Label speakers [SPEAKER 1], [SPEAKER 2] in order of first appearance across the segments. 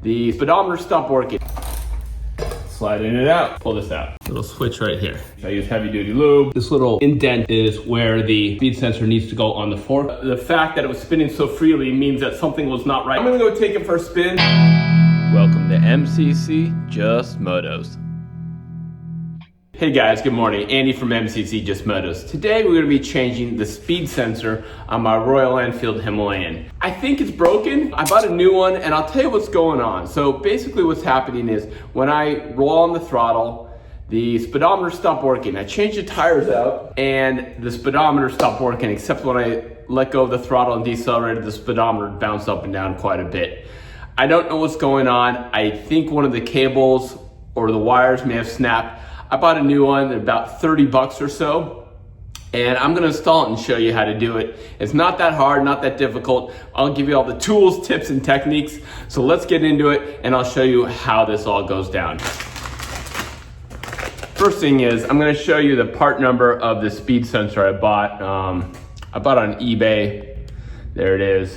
[SPEAKER 1] The speedometer stopped working. Sliding it out, pull this out. Little switch right here. I use heavy duty lube. This little indent is where the speed sensor needs to go on the fork. The fact that it was spinning so freely means that something was not right. I'm gonna go take it for a spin. Welcome to MCC Just Motos. Hey guys, good morning. Andy from MCC Just Motos. Today we're gonna be changing the speed sensor on my Royal Enfield Himalayan. I think it's broken. I bought a new one and I'll tell you what's going on. So basically what's happening is when I roll on the throttle, the speedometer stopped working. I changed the tires out and the speedometer stopped working, except when I let go of the throttle and decelerated, the speedometer bounced up and down quite a bit. I don't know what's going on. I think one of the cables or the wires may have snapped. I bought a new one, they're about 30 bucks or so, and I'm gonna install it and show you how to do it. It's not that hard, not that difficult. I'll give you all the tools, tips, and techniques. So let's get into it, and I'll show you how this all goes down. First thing is, I'm gonna show you the part number of the speed sensor I bought. On eBay. There it is.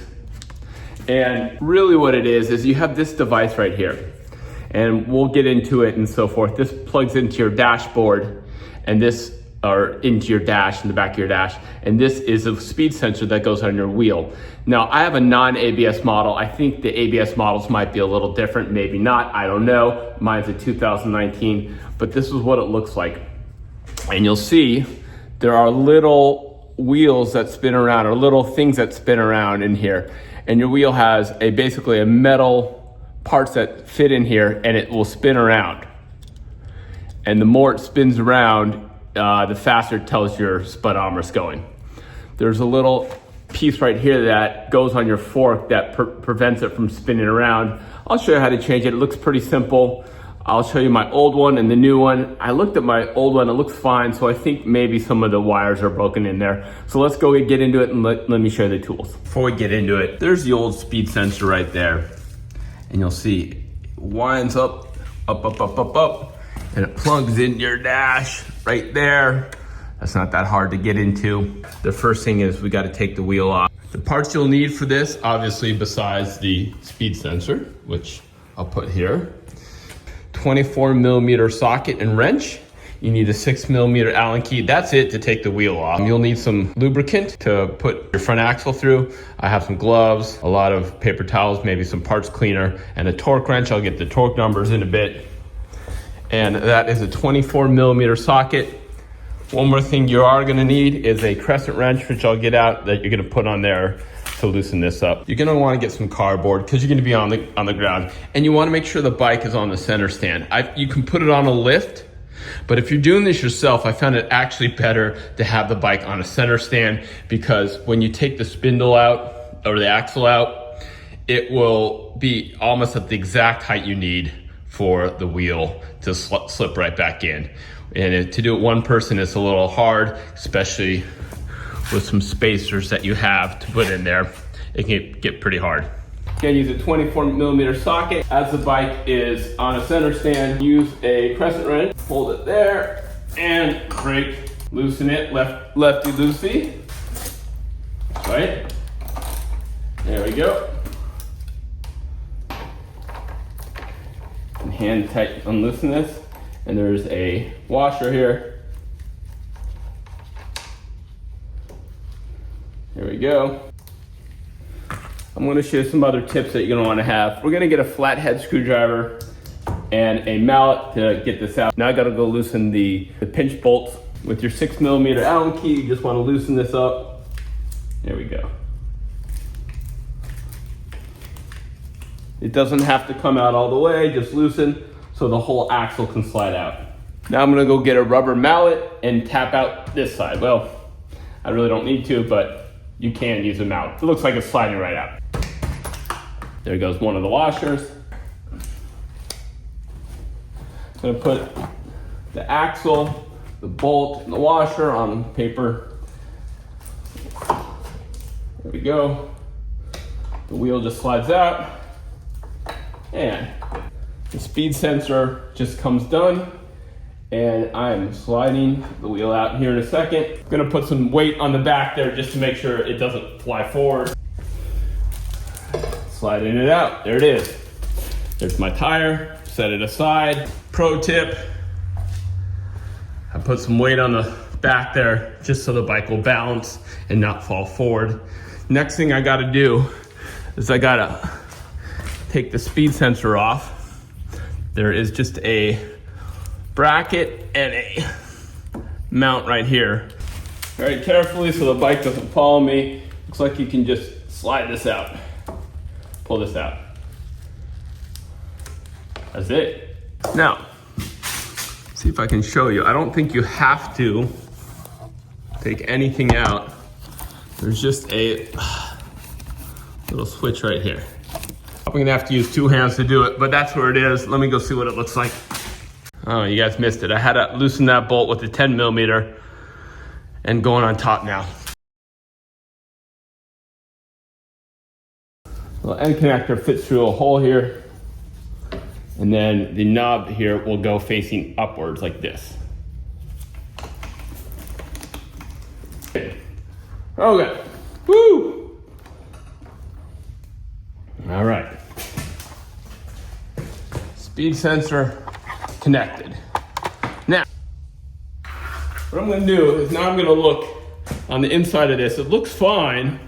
[SPEAKER 1] And really what it is you have this device right here. And we'll get into it and so forth. This plugs into your dashboard and this, or into your dash, in the back of your dash. And this is a speed sensor that goes on your wheel. Now, I have a non-ABS model. I think the ABS models might be a little different, maybe not, I don't know. Mine's a 2019, but this is what it looks like. And you'll see there are little wheels that spin around, or little things that spin around in here. And your wheel has basically a metal parts that fit in here, and it will spin around. And the more it spins around, the faster it tells your speedometer's going. There's a little piece right here that goes on your fork that prevents it from spinning around. I'll show you how to change it. It looks pretty simple. I'll show you my old one and the new one. I looked at my old one, it looks fine, so I think maybe some of the wires are broken in there. So let's go get into it and let me show you the tools. Before we get into it, there's the old speed sensor right there. And you'll see it winds up, and it plugs into your dash right there. That's not that hard to get into. The first thing is we got to take the wheel off. The parts you'll need for this, obviously besides the speed sensor, which I'll put here, 24mm socket and wrench. You need a 6mm Allen key. That's it to take the wheel off. You'll need some lubricant to put your front axle through. I have some gloves, a lot of paper towels, maybe some parts cleaner, and a torque wrench. I'll get the torque numbers in a bit. And that is a 24mm socket. One more thing you are gonna need is a crescent wrench, which I'll get out, that you're gonna put on there to loosen this up. You're gonna wanna get some cardboard because you're gonna be on the ground. And you wanna make sure the bike is on the center stand. You can put it on a lift, but if you're doing this yourself, I found it actually better to have the bike on a center stand, because when you take the spindle out or the axle out, it will be almost at the exact height you need for the wheel to slip right back in. And to do it one person is a little hard, especially with some spacers that you have to put in there. It can get pretty hard. Again, use a 24mm socket. As the bike is on a center stand, use a crescent wrench, hold it there, and break, loosen it, lefty loosey, right? There we go. And hand tight, unloosen this, and there's a washer here. There we go. I'm going to show you some other tips that you're going to want to have. We're going to get a flathead screwdriver and a mallet to get this out. Now I got to go loosen the pinch bolts. With your 6mm Allen key, you just want to loosen this up. There we go. It doesn't have to come out all the way, just loosen so the whole axle can slide out. Now I'm going to go get a rubber mallet and tap out this side. Well, I really don't need to, but you can use a mallet. It looks like it's sliding right out. There goes one of the washers. I'm gonna put the axle, the bolt, and the washer on paper. There we go. The wheel just slides out, and the speed sensor just comes done. And I'm sliding the wheel out here in a second. I'm gonna put some weight on the back there just to make sure it doesn't fly forward. Sliding it out, there it is. There's my tire, set it aside. Pro tip, I put some weight on the back there just so the bike will balance and not fall forward. Next thing I gotta do is I gotta take the speed sensor off. There is just a bracket and a mount right here. Very carefully so the bike doesn't follow me. Looks like you can just slide this out. Pull this out. That's it. Now, see if I can show you. I don't think you have to take anything out. There's just a little switch right here. I'm gonna have to use 2 hands to do it, but that's where it is. Let me go see what it looks like. Oh, you guys missed it. I had to loosen that bolt with the 10mm and going on top now. The end connector fits through a hole here, and then the knob here will go facing upwards like this. Okay, woo! All right. Speed sensor connected. Now, what I'm gonna do is now I'm gonna look on the inside of this. It looks fine,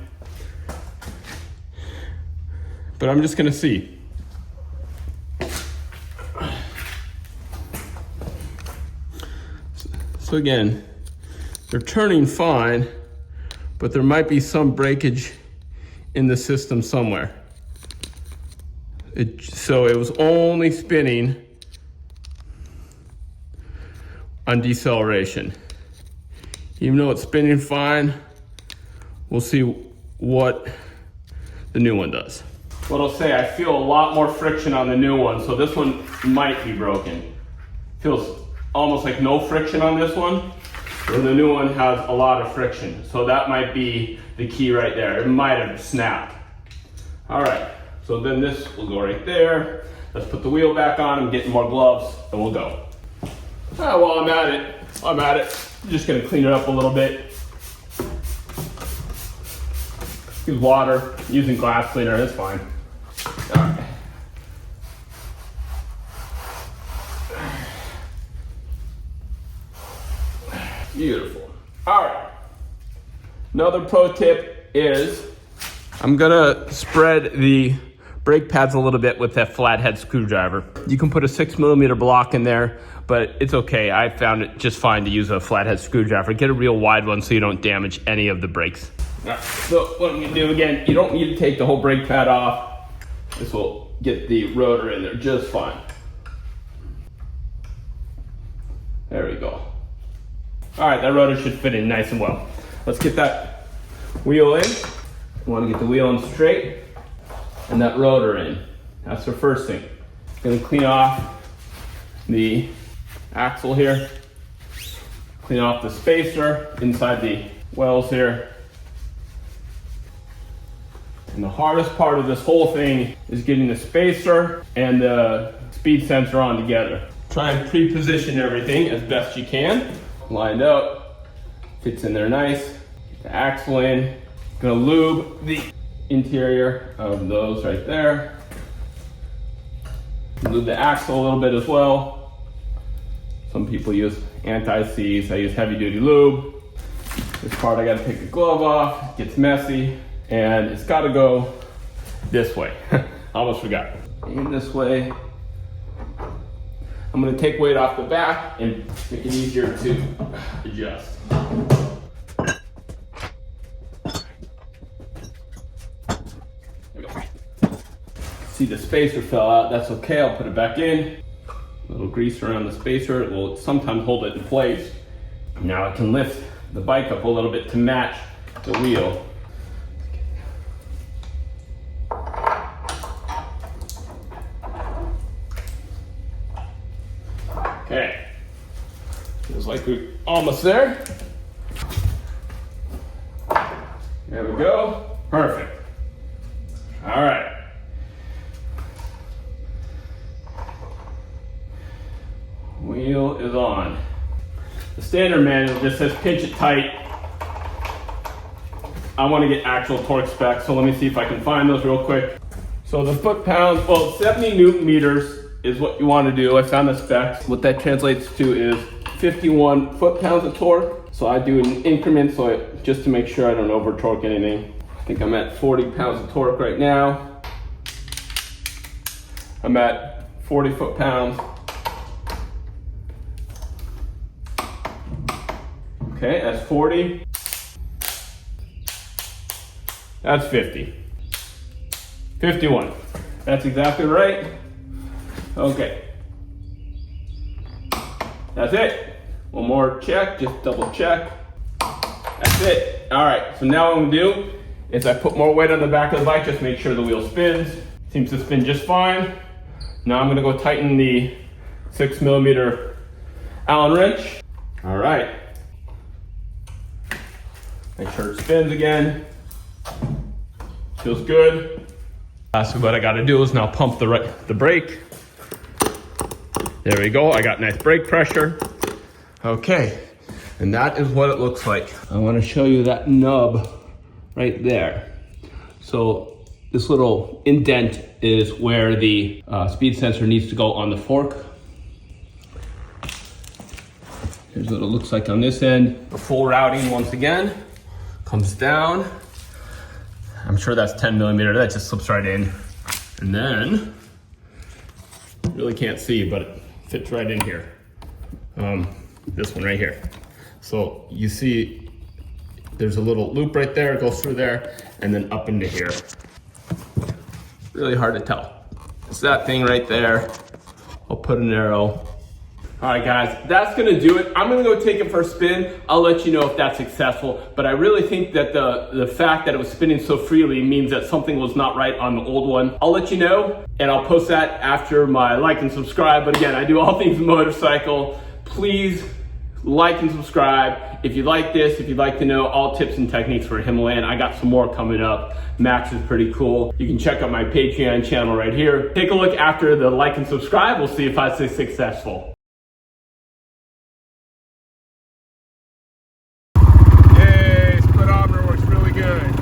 [SPEAKER 1] but I'm just gonna see. So again, they're turning fine, but there might be some breakage in the system somewhere. So it was only spinning on deceleration. Even though it's spinning fine, we'll see what the new one does. What I'll say, I feel a lot more friction on the new one, so this one might be broken. Feels almost like no friction on this one, and the new one has a lot of friction. So that might be the key right there. It might have snapped. All right, so then this will go right there. Let's put the wheel back on and get more gloves, and we'll go. While I'm at it, I'm just gonna clean it up a little bit. Use water, using glass cleaner, that's fine. All right. Beautiful. All right. Another pro tip is I'm gonna spread the brake pads a little bit with that flathead screwdriver. You can put a 6mm block in there, but it's okay. I found it just fine to use a flathead screwdriver. Get a real wide one so you don't damage any of the brakes. All right, so what I'm gonna do again, you don't need to take the whole brake pad off. This will get the rotor in there just fine. There we go. All right, that rotor should fit in nice and well. Let's get that wheel in. We wanna get the wheel in straight and that rotor in. That's the first thing. Gonna clean off the axle here. Clean off the spacer inside the wells here. And the hardest part of this whole thing is getting the spacer and the speed sensor on together. Try and pre-position everything as best you can. Lined up, fits in there nice. Get the axle in. Gonna lube the interior of those right there. Lube the axle a little bit as well. Some people use anti-seize. I use heavy duty lube. This part I gotta take the glove off. It gets messy. And it's gotta go this way. Almost forgot. In this way. I'm gonna take weight off the back and make it easier to adjust. There we go. See, the spacer fell out. That's okay, I'll put it back in. A little grease around the spacer. It will sometimes hold it in place. Now I can lift the bike up a little bit to match the wheel. Okay, feels like we're almost there. There we go, perfect. All right. Wheel is on. The standard manual just says pinch it tight. I want to get actual torque specs, so let me see if I can find those real quick. So So the foot-pounds, well, 70 Newton meters is what you want to do. I found the specs. What that translates to is 51 foot-pounds of torque. So I do an increment just to make sure I don't over-torque anything. I think I'm at 40 pounds of torque right now. I'm at 40 foot-pounds. Okay, that's 40. That's 50. 51. That's exactly right. Okay. That's it. One more check, just double check. That's it. All right, so now what I'm gonna do is I put more weight on the back of the bike, just make sure the wheel spins. Seems to spin just fine. Now I'm gonna go tighten the 6mm Allen wrench. All right. Make sure it spins again. Feels good. So what I gotta do is now pump the brake. There we go, I got nice brake pressure. Okay, and that is what it looks like. I wanna show you that nub right there. So this little indent is where the speed sensor needs to go on the fork. Here's what it looks like on this end. The full routing once again comes down. I'm sure that's 10mm, that just slips right in. And then, really can't see, but it fits right in here. This one right here. So you see there's a little loop right there, it goes through there, and then up into here. Really hard to tell. It's that thing right there. I'll put an arrow. All right, guys, that's gonna do it. I'm gonna go take it for a spin. I'll let you know if that's successful, but I really think that the fact that it was spinning so freely means that something was not right on the old one. I'll let you know, and I'll post that after my like and subscribe. But again, I do all things motorcycle. Please like and subscribe. If you like this, if you'd like to know all tips and techniques for Himalayan, I got some more coming up. Max is pretty cool. You can check out my Patreon channel right here. Take a look after the like and subscribe. We'll see if I say successful.
[SPEAKER 2] Speedometer works really good.